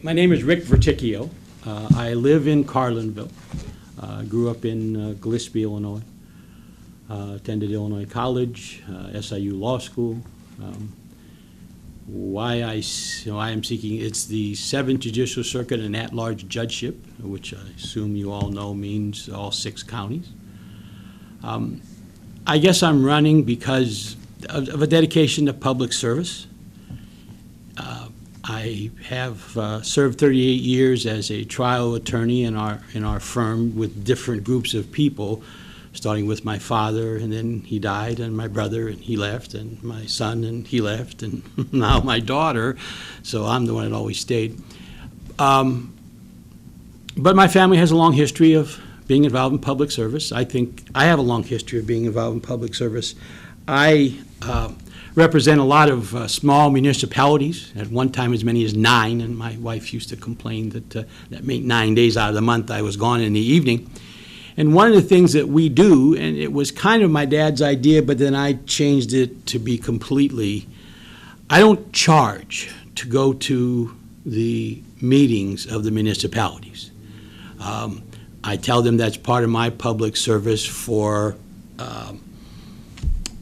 My name is Rick Verticchio. I live in Carlinville. Grew up in Gillespie, Illinois. Attended Illinois College, SIU Law School. Why I'm seeking, it's the 7th Judicial Circuit and at-large judgeship, which I assume you all know means all 6 counties. I guess I'm running because of a dedication to public service. I have served 38 years as a trial attorney in our firm with different groups of people, starting with my father, and then he died, and my brother, and he left, and my son, and he left, and now my daughter, so I'm the one that always stayed. But my family has a long history of being involved in public service. I think I have a long history of being involved in public service. I represent a lot of small municipalities, at one time as many as 9, and my wife used to complain that that meant 9 days out of the month I was gone in the evening. And one of the things that we do, and it was kind of my dad's idea, but then I changed it to be completely, I don't charge to go to the meetings of the municipalities. I tell them that's part of my public service for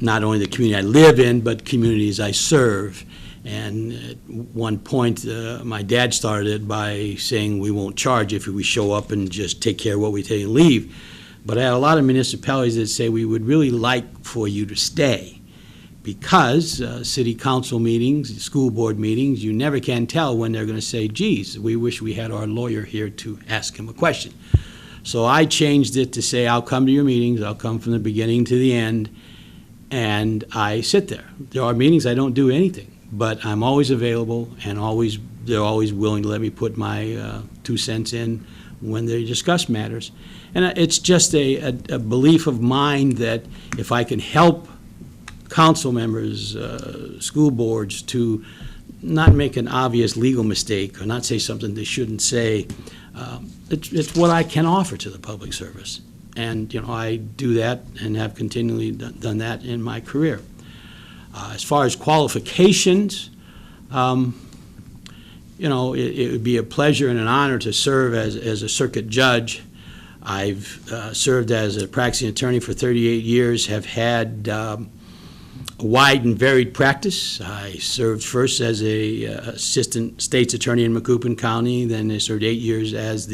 not only the community I live in, but communities I serve. And at one point, my dad started it by saying we won't charge if we show up and just take care of what we take and leave. But I had a lot of municipalities that say we would really like for you to stay, because city council meetings, school board meetings, you never can tell when they're going to say, geez, we wish we had our lawyer here to ask him a question. So I changed it to say I'll come to your meetings, I'll come from the beginning to the end, and I sit there. There are meetings I don't do anything, but I'm always available, and they're always willing to let me put my 2 cents in when they discuss matters. And it's just a belief of mine that if I can help council members, school boards, to not make an obvious legal mistake or not say something they shouldn't say, it's what I can offer to the public service. And, I do that and have continually done that in my career. As far as qualifications, it would be a pleasure and an honor to serve as a circuit judge. I've served as a practicing attorney for 38 years, have had a wide and varied practice. I served first as a assistant state's attorney in Macoupin County, then I served 8 years as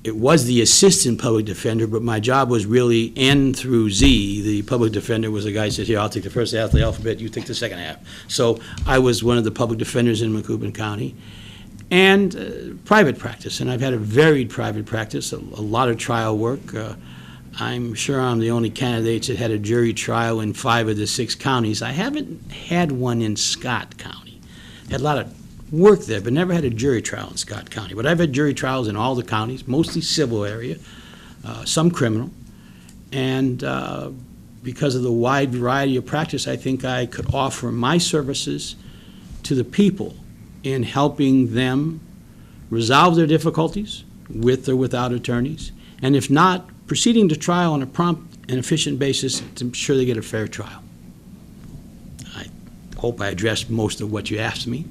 it was the assistant public defender, but my job was really N through Z. The public defender was the guy who said, here, I'll take the first half of the alphabet, you take the second half. So I was one of the public defenders in Macoupin County. And private practice, and I've had a varied private practice, a lot of trial work. I'm sure I'm the only candidate that had a jury trial in 5 of the 6 counties. I haven't had one in Scott County. Had a lot of work there, but never had a jury trial in Scott County. But I've had jury trials in all the counties, mostly civil area, some criminal. And because of the wide variety of practice, I think I could offer my services to the people in helping them resolve their difficulties with or without attorneys, and if not, proceeding to trial on a prompt and efficient basis to ensure they get a fair trial. I hope I addressed most of what you asked me.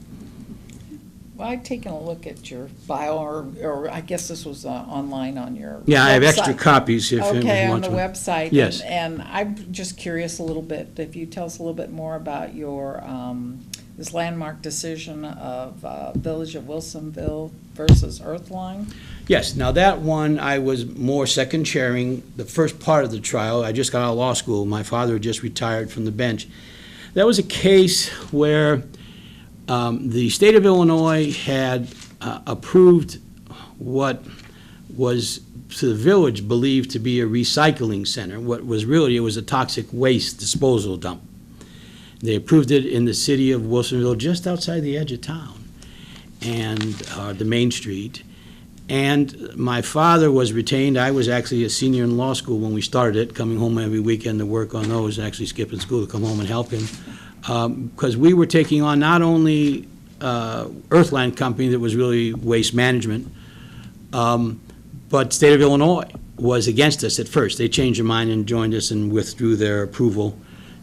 Well, I've taken a look at your bio, or I guess this was online on your Yeah, website. I have extra copies if anyone Okay, on wants the one. website. Yes. And I'm just curious a little bit, if you tell us a little bit more about your, this landmark decision of Village of Wilsonville versus Earthline. Yes, now that one I was more second chairing the first part of the trial. I just got out of law school. My father had just retired from the bench. That was a case where the state of Illinois had approved what was to the village believed to be a recycling center. What was really, it was a toxic waste disposal dump. They approved it in the city of Wilsonville, just outside the edge of town, and the main street. And my father was retained. I was actually a senior in law school when we started it, coming home every weekend to work on those, actually skipping school to come home and help him. Because we were taking on not only Earthline company that was really waste management, but state of Illinois was against us at first. They changed their mind and joined us and withdrew their approval.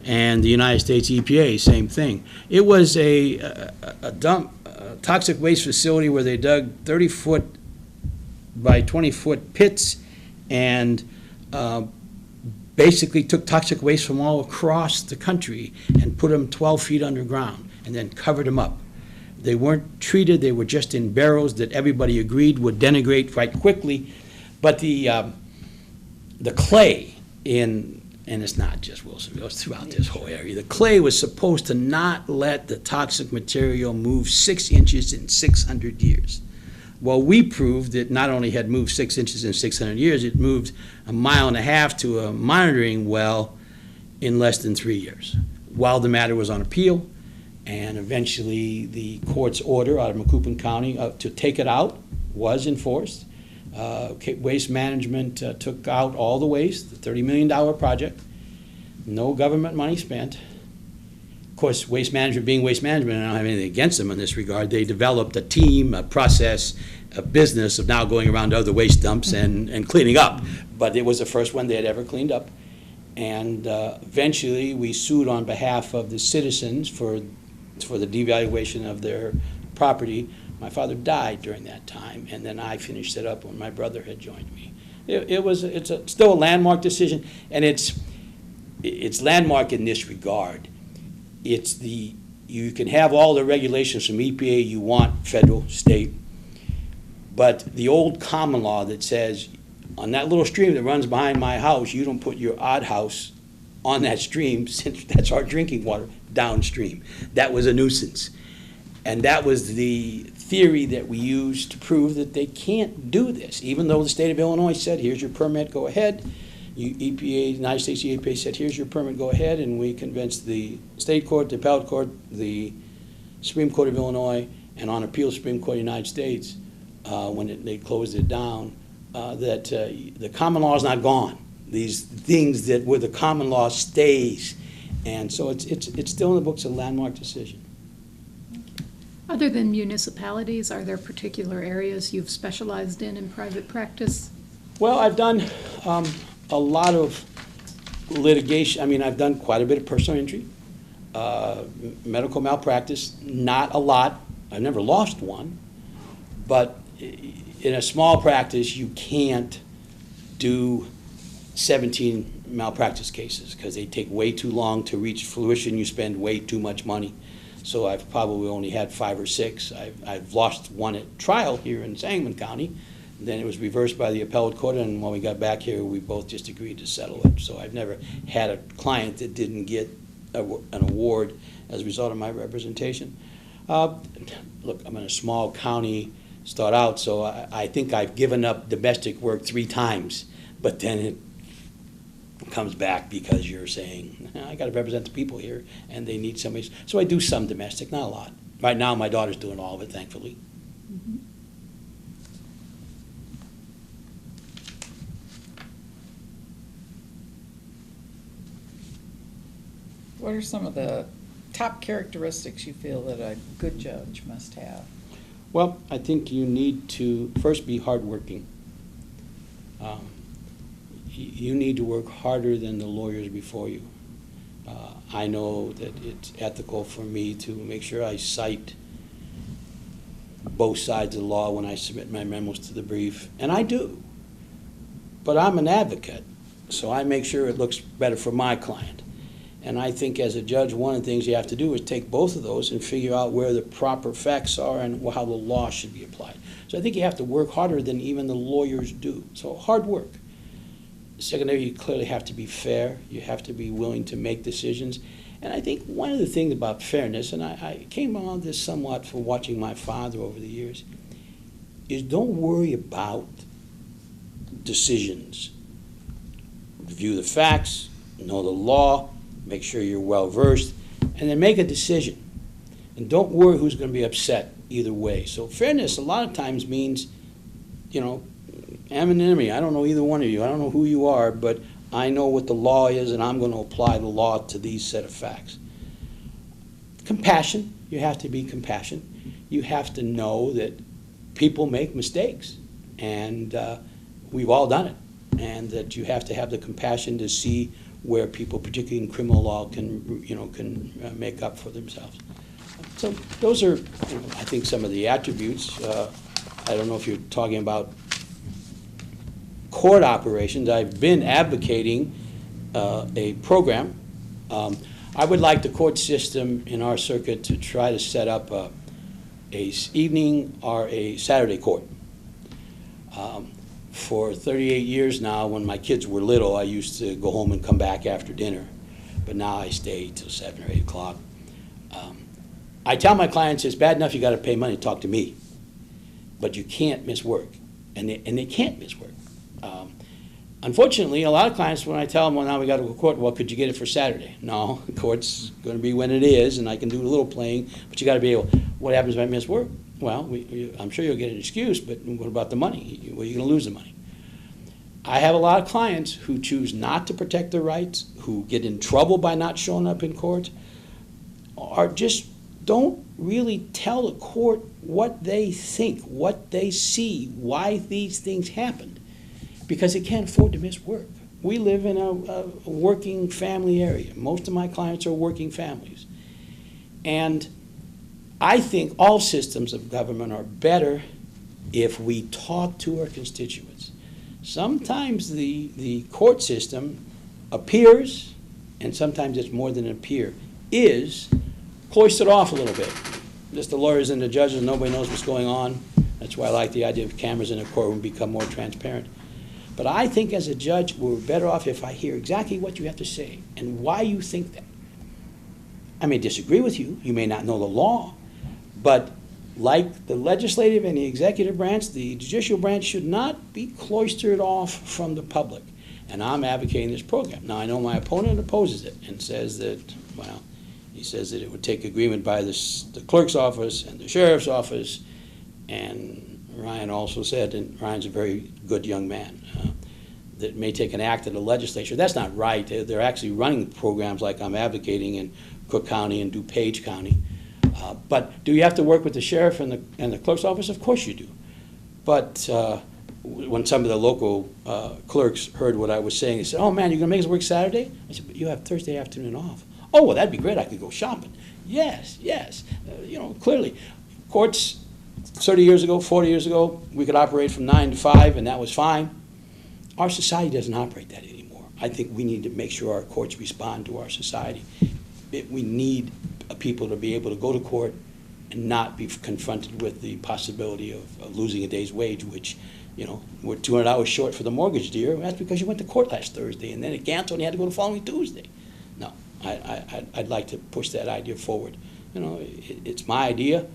And the United States EPA, same thing. It was a dump toxic waste facility where they dug 30-foot by 20-foot pits and basically took toxic waste from all across the country and put them 12 feet underground and then covered them up. They weren't treated, they were just in barrels that everybody agreed would denigrate quite quickly. But the clay in, and it's not just Wilsonville, it's throughout this whole area, the clay was supposed to not let the toxic material move 6 inches in 600 years. Well, we proved it not only had moved 6 inches in 600 years, it moved 1.5 miles to a monitoring well in less than 3 years, while the matter was on appeal. And eventually the court's order out of Macoupin County to take it out was enforced. Waste Management took out all the waste, the $30 million project, no government money spent. Of course, Waste Management being Waste Management, and I don't have anything against them in this regard, they developed a team, a process, a business of now going around to other waste dumps and cleaning up. But it was the first one they had ever cleaned up. And eventually we sued on behalf of the citizens for the devaluation of their property. My father died during that time, and then I finished it up when my brother had joined me. It's still a landmark decision, and it's landmark in this regard. You can have all the regulations from EPA you want, federal, state, but the old common law that says on that little stream that runs behind my house, you don't put your outhouse on that stream, since that's our drinking water, downstream. That was a nuisance. And that was the theory that we used to prove that they can't do this, even though the state of Illinois said, here's your permit, go ahead. EPA, United States EPA said, here's your permit, go ahead. And we convinced the state court, the appellate court, the Supreme Court of Illinois, and on appeal, Supreme Court of the United States, when they closed it down, that the common law is not gone. These things that where the common law stays. And so it's still in the books, a landmark decision. Other than municipalities, are there particular areas you've specialized in private practice? Well, I've done a lot of litigation. I mean, I've done quite a bit of personal injury, medical malpractice, not a lot. I've never lost one. But in a small practice, you can't do 17 malpractice cases because they take way too long to reach fruition. You spend way too much money. So I've probably only had 5 or 6. I've lost one at trial here in Sangamon County. Then it was reversed by the appellate court, and when we got back here, we both just agreed to settle it. So I've never had a client that didn't get an award as a result of my representation. Look, I'm in a small county, start out, so I think I've given up domestic work 3 times, but then it comes back because you're saying, I got to represent the people here, and they need somebody. So I do some domestic, not a lot. Right now, my daughter's doing all of it, thankfully. Mm-hmm. What are some of the top characteristics you feel that a good judge must have? Well, I think you need to first be hardworking. You need to work harder than the lawyers before you. I know that it's ethical for me to make sure I cite both sides of the law when I submit my memos to the brief, and I do. But I'm an advocate, so I make sure it looks better for my client. And I think as a judge, one of the things you have to do is take both of those and figure out where the proper facts are and how the law should be applied. So I think you have to work harder than even the lawyers do. So hard work. Secondary, you clearly have to be fair. You have to be willing to make decisions. And I think one of the things about fairness, and I came on this somewhat for watching my father over the years, is don't worry about decisions. Review the facts, know the law, make sure you're well-versed, and then make a decision. And don't worry who's going to be upset either way. So fairness a lot of times means, anonymity. I don't know either one of you. I don't know who you are, but I know what the law is, and I'm going to apply the law to these set of facts. Compassion. You have to be compassionate. You have to know that people make mistakes, and we've all done it, and that you have to have the compassion to see where people, particularly in criminal law, can make up for themselves. So those are, I think, some of the attributes. I don't know if you're talking about court operations. I've been advocating a program. I would like the court system in our circuit to try to set up a evening or a Saturday court. For 38 years now, when my kids were little, I used to go home and come back after dinner, but now I stay till 7 or 8 o'clock. I tell my clients, it's bad enough you got to pay money to talk to me, but you can't miss work, and they can't miss work. Unfortunately, a lot of clients, when I tell them, well, now we got to go to court, well, could you get it for Saturday? No, the court's going to be when it is, and I can do a little playing, but you got to be able, what happens if I miss work? Well, I'm sure you'll get an excuse, but what about the money? Well, you're going to lose the money. I have a lot of clients who choose not to protect their rights, who get in trouble by not showing up in court, or just don't really tell the court what they think, what they see, why these things happened, because they can't afford to miss work. We live in a working family area. Most of my clients are working families. And I think all systems of government are better if we talk to our constituents. Sometimes the court system appears, and sometimes it's more than appear, is cloistered off a little bit. Just the lawyers and the judges, nobody knows what's going on. That's why I like the idea of cameras in a courtroom become more transparent. But I think as a judge, we're better off if I hear exactly what you have to say and why you think that. I may disagree with you. You may not know the law. But like the legislative and the executive branch, the judicial branch should not be cloistered off from the public. And I'm advocating this program. Now, I know my opponent opposes it and says that, well, he says that it would take agreement by the clerk's office and the sheriff's office. And Ryan also said, and Ryan's a very good young man, that it may take an act of the legislature. That's not right. They're actually running programs like I'm advocating in Cook County and DuPage County. But do you have to work with the sheriff and the clerk's office? Of course you do. But when some of the local clerks heard what I was saying, they said, oh man, you're going to make us work Saturday? I said, but you have Thursday afternoon off. Oh, well, that'd be great. I could go shopping. Yes, yes. Clearly, courts 30 years ago, 40 years ago, we could operate from 9 to 5, and that was fine. Our society doesn't operate that anymore. I think we need to make sure our courts respond to our society. We need people to be able to go to court and not be confronted with the possibility of losing a day's wage, which, we're 200 hours short for the mortgage, dear. That's because you went to court last Thursday, and then it canceled and you had to go the following Tuesday. No, I'd like to push that idea forward. It's my idea,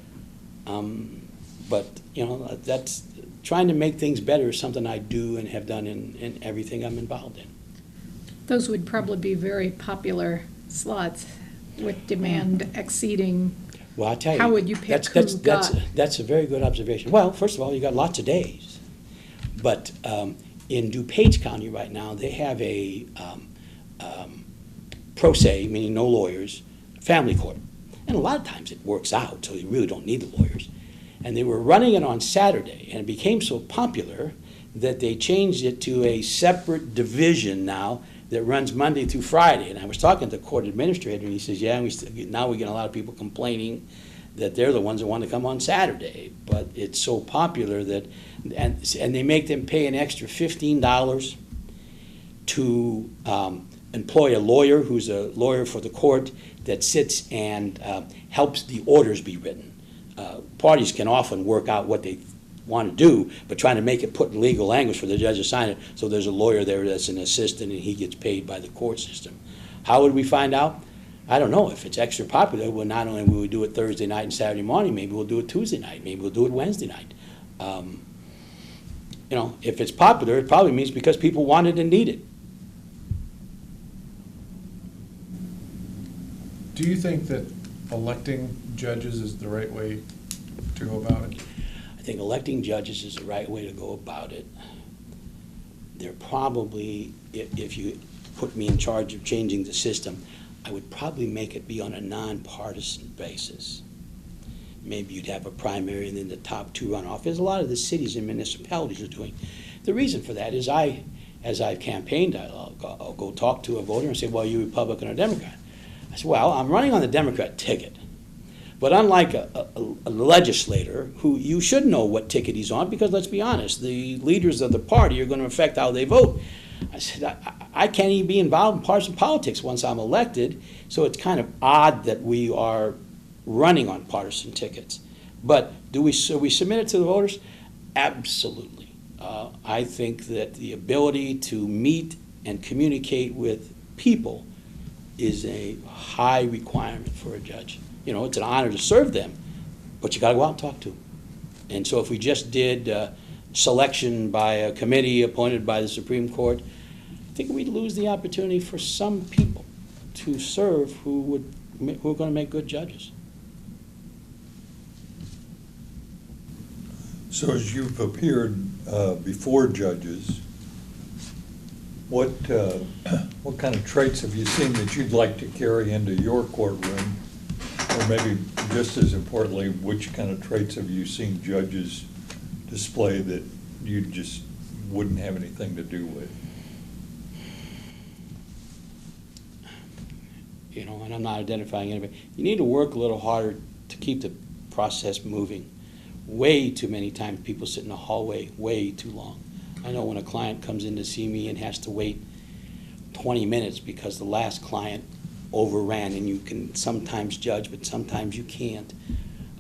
but, that's trying to make things better is something I do and have done in everything I'm involved in. Those would probably be very popular slots with demand exceeding. Well, I tell you, how would you pick that's a very good observation. Well, first of all, you got lots of days, but in DuPage County right now, they have a pro se, meaning no lawyers, family court, and a lot of times it works out, so you really don't need the lawyers. And they were running it on Saturday, and it became so popular that they changed it to a separate division now that runs Monday through Friday. And I was talking to the court administrator, and he says, yeah, now we get a lot of people complaining that they're the ones that want to come on Saturday. But it's so popular that, and they make them pay an extra $15 to employ a lawyer who's a lawyer for the court that sits and helps the orders be written. Parties can often work out what they want to do, but trying to make it put in legal language for the judge to sign it, so there's a lawyer there that's an assistant and he gets paid by the court system. How would we find out? I don't know. If it's extra popular, well, not only will we do it Thursday night and Saturday morning, maybe we'll do it Tuesday night, maybe we'll do it Wednesday night. If it's popular, it probably means because people want it and need it. Do you think that electing judges is the right way to go about it? I think electing judges is the right way to go about it. They're probably, if you put me in charge of changing the system, I would probably make it be on a nonpartisan basis. Maybe you'd have a primary and then the top two run off, as a lot of the cities and municipalities are doing. The reason for that is as I've campaigned, I'll go talk to a voter and say, well, are you Republican or Democrat? I said, well, I'm running on the Democrat ticket, But unlike a legislator, who you should know what ticket he's on, because let's be honest, the leaders of the party are going to affect how they vote. I said, I can't even be involved in partisan politics once I'm elected, so it's kind of odd that we are running on partisan tickets. But we submit it to the voters? Absolutely. I think that the ability to meet and communicate with people is a high requirement for a judge. You know, it's an honor to serve them, but you got to go out and talk to them. And so if we just did selection by a committee appointed by the Supreme Court, I think we'd lose the opportunity for some people to serve who are going to make good judges. So as you've appeared before judges, what kind of traits have you seen that you'd like to carry into your courtroom? Or maybe just as importantly, which kind of traits have you seen judges display that you just wouldn't have anything to do with? You know, and I'm not identifying anybody. You need to work a little harder to keep the process moving. Way too many times people sit in the hallway way too long. I know when a client comes in to see me and has to wait 20 minutes because the last client overran, and you can sometimes judge, but sometimes you can't.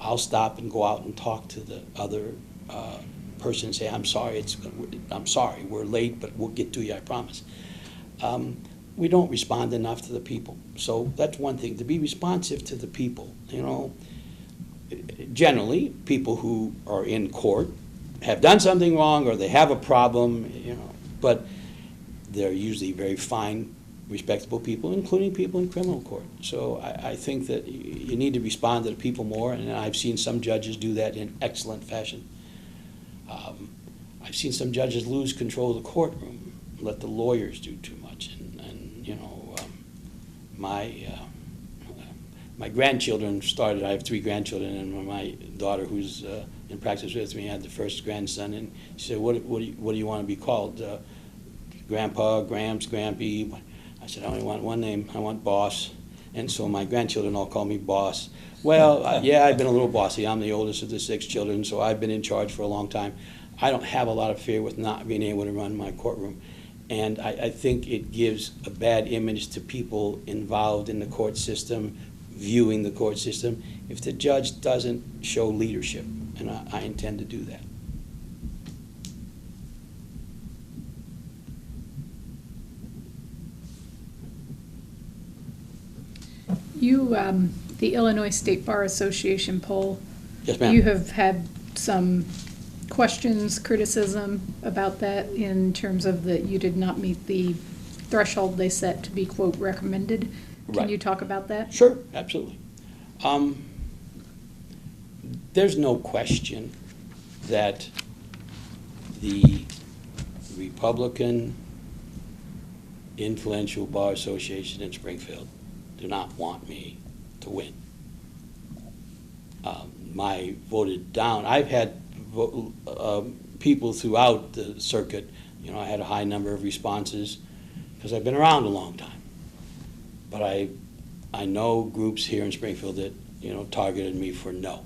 I'll stop and go out and talk to the other person and say, I'm sorry, we're late, but we'll get to you, I promise. We don't respond enough to the people. So that's one thing, to be responsive to the people. You know, generally, people who are in court have done something wrong or they have a problem, you know, but they're usually very fine, respectable people, including people in criminal court. So I think that you need to respond to the people more, and I've seen some judges do that in excellent fashion. I've seen some judges lose control of the courtroom, let the lawyers do too much, and you know, my grandchildren started, I have 3 grandchildren, and my daughter who's in practice with me had the first grandson, and she said, what do you want to be called? Grandpa, Gramps, Grampy? I said, I only want one name, I want Boss. And so my grandchildren all call me Boss. Well, yeah, I've been a little bossy. I'm the oldest of the 6 children, so I've been in charge for a long time. I don't have a lot of fear with not being able to run my courtroom. And I think it gives a bad image to people involved in the court system, viewing the court system, if the judge doesn't show leadership, and I intend to do that. You, the Illinois State Bar Association poll. Yes, ma'am. You have had some questions, criticism about that in terms of that you did not meet the threshold they set to be, quote, recommended. Can Right. you talk about that? Sure, absolutely. There's no question that the Republican influential bar association in Springfield do not want me to win. My voted down, I've had people throughout the circuit, you know, I had a high number of responses because I've been around a long time. But I know groups here in Springfield that, you know, targeted me for no.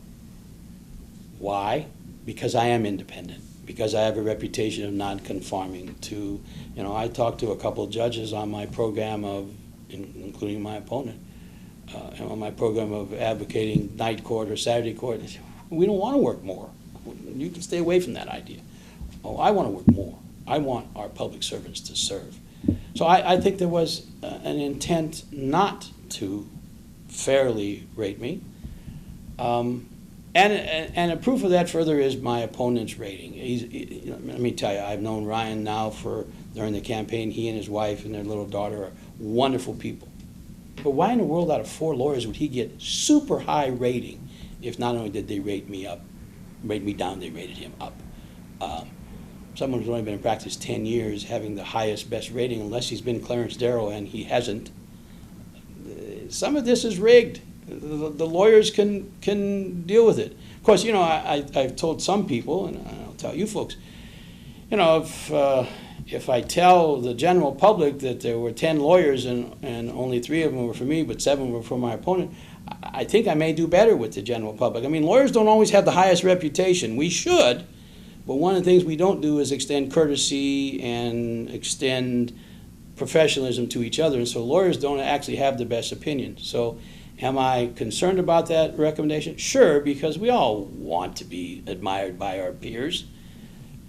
Why? Because I am independent, because I have a reputation of non-conforming to, you know, I talked to a couple of judges on my program of, including my opponent, on my program of advocating night court or Saturday court. They said, we don't want to work more. You can stay away from that idea. Oh, I want to work more. I want our public servants to serve. So I think there was an intent not to fairly rate me. And a proof of that further is my opponent's rating. Let me tell you, I've known Ryan now during the campaign. He and his wife and their little daughter are wonderful people. But why in the world out of 4 lawyers would he get super high rating if not only did they rate me down, they rated him up? Someone who's only been in practice 10 years having the highest, best rating, unless he's been Clarence Darrow, and he hasn't. Some of this is rigged. The lawyers can deal with it. Of course, you know, I've told some people, and I'll tell you folks, you know, if I tell the general public that there were 10 lawyers and only 3 of them were for me, but 7 were for my opponent, I think I may do better with the general public. I mean, lawyers don't always have the highest reputation. We should, but one of the things we don't do is extend courtesy and extend professionalism to each other, and so lawyers don't actually have the best opinion. So am I concerned about that recommendation? Sure, because we all want to be admired by our peers,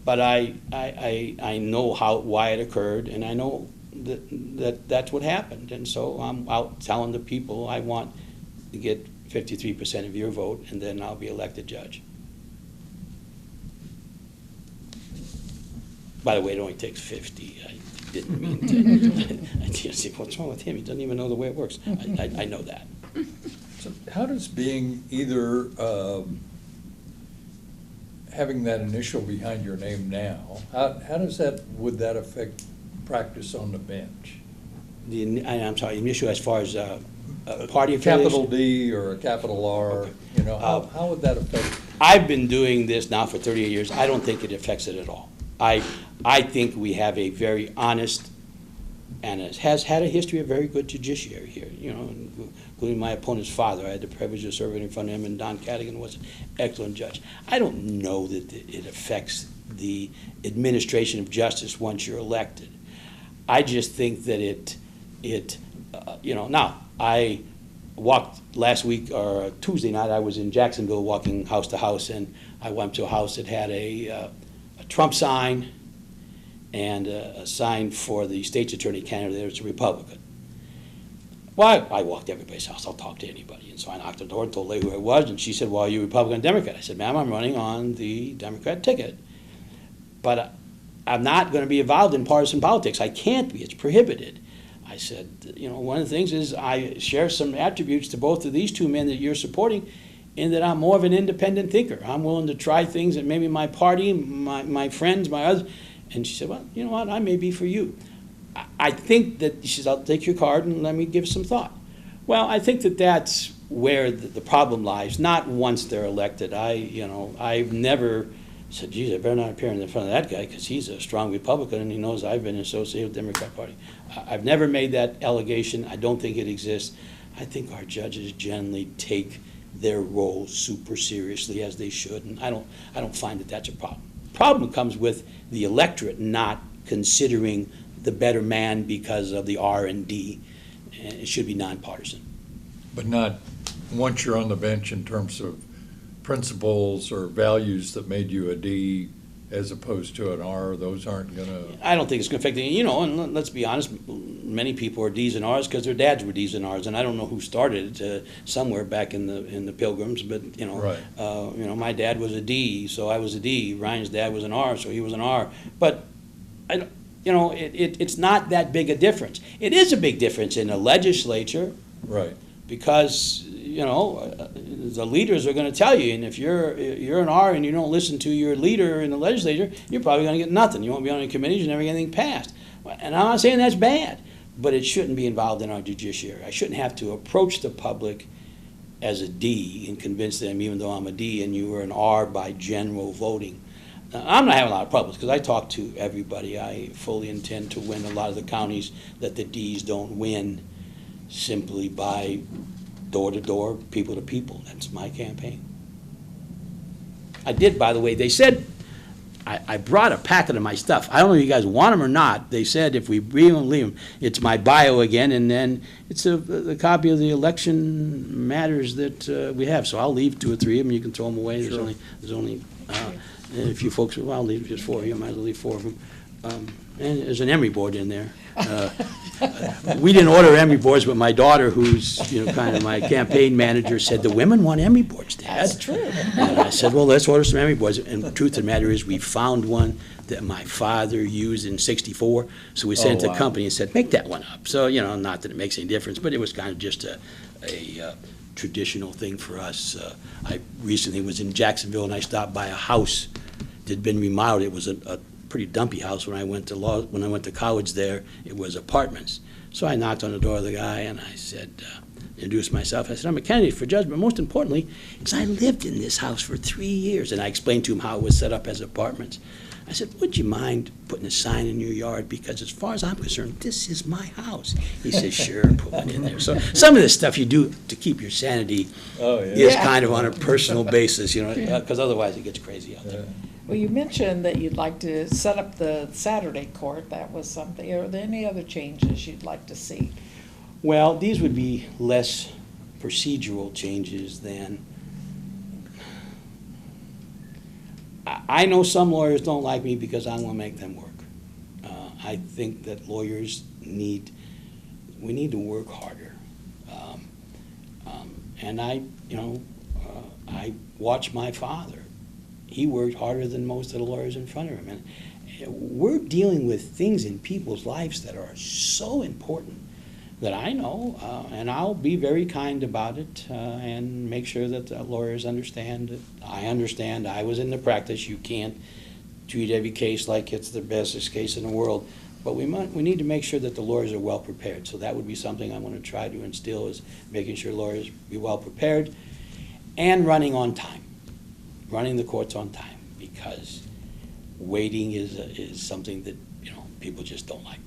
but I know why it occurred, and I know that's what happened, and so I'm out telling the people I want to get 53% of your vote, and then I'll be elected judge. By the way, it only takes 50. I didn't mean to. I just say, what's wrong with him? He doesn't even know the way it works. I know that. So how does being either, having that initial behind your name now, how does that, would that affect practice on the bench? I'm sorry, initial as far as party affiliation? Capital D or a capital R, Okay. you know, how would that affect? I've been doing this now for 38 years. I don't think it affects it at all. I think we have a very honest, and it has had a history of very good judiciary here, you know, including my opponent's father. I had the privilege of serving in front of him, and Don Cadigan was an excellent judge. I don't know that it affects the administration of justice once you're elected. I just think that you know, now, I walked last week, or Tuesday night, I was in Jacksonville walking house to house, and I went to a house that had a Trump sign and a sign for the state's attorney candidate there. It's a Republican. Well, I walked to everybody's house. I'll talk to anybody. And so I knocked on the door and told the lady who I was, and she said, well, are you Republican or Democrat? I said, ma'am, I'm running on the Democrat ticket. But I'm not going to be involved in partisan politics. I can't be. It's prohibited. I said, you know, one of the things is I share some attributes to both of these two men that you're supporting, in that I'm more of an independent thinker. I'm willing to try things that maybe my party, my friends, my others. And she said, well, you know what, I may be for you. I think that, she says, I'll take your card and let me give some thought. Well, I think that that's where the problem lies, not once they're elected. I've never said, geez, I better not appear in front of that guy because he's a strong Republican and he knows I've been associated with the Democrat Party. I've never made that allegation. I don't think it exists. I think our judges generally take their role super seriously, as they should, and I don't find that that's a problem. Problem comes with the electorate not considering the better man because of the R&D. And it should be nonpartisan. But not, once you're on the bench, in terms of principles or values that made you a D as opposed to an R, those aren't gonna. I don't think it's going to affect it. You know, and let's be honest, many people are D's and R's because their dads were D's and R's, and I don't know who started it, somewhere back in the Pilgrims, but you know, Right. You know, my dad was a D, so I was a D. Ryan's dad was an R, so he was an R. But I don't, you know, it's not that big a difference. It is a big difference in the legislature, Right. because you know, the leaders are going to tell you, and if you're an R and you don't listen to your leader in the legislature, you're probably going to get nothing. You won't be on any committees, you never get anything passed. And I'm not saying that's bad, but it shouldn't be involved in our judiciary. I shouldn't have to approach the public as a D and convince them, even though I'm a D and you were an R by general voting. Now, I'm not having a lot of problems because I talk to everybody. I fully intend to win a lot of the counties that the Ds don't win simply by door-to-door, people-to-people. That's my campaign. I did, by the way, they said, I brought a packet of my stuff. I don't know if you guys want them or not. They said if we leave them, it's my bio again, and then it's a copy of the election matters that we have. So I'll leave 2 or 3 of them. You can throw them away. Sure. There's only a few folks, well, I'll leave just 4 of you. I might as well leave 4 of them. And there's an Emory board in there. We didn't order Emory boards, but my daughter, who's kind of my campaign manager, said, the women want Emory boards, Dad. That's true. And I said, well, let's order some Emory boards. And the truth of the matter is, we found one that my father used in '64, so we sent it to the company and said, make that one up. So, not that it makes any difference, but it was kind of just a traditional thing for us. I recently was in Jacksonville, and I stopped by a house that had been remodeled. It was a pretty dumpy house when I went to college there. It was apartments. So I knocked on the door of the guy and I said, introduced myself. I said, I'm a candidate for judge, but most importantly, is I lived in this house for 3 years. And I explained to him how it was set up as apartments. I said, would you mind putting a sign in your yard? Because as far as I'm concerned, this is my house. He said, sure, put one in there. So some of the stuff you do to keep your sanity Oh, yeah. is Yeah. kind of on a personal basis, you know, because otherwise it gets crazy out there. Well, you mentioned that you'd like to set up the Saturday court. That was something. Are there any other changes you'd like to see? Well, these would be less procedural changes than, I know some lawyers don't like me because I'm gonna make them work. I think that lawyers we need to work harder. And I watched my father. He worked harder than most of the lawyers in front of him. And we're dealing with things in people's lives that are so important that I know, and I'll be very kind about it and make sure that the lawyers understand that I understand. I was in the practice. You can't treat every case like it's the bestest case in the world. But we need to make sure that the lawyers are well prepared. So that would be something I want to try to instill, is making sure lawyers be well prepared and running on time, running the courts on time, because waiting is something that people just don't like.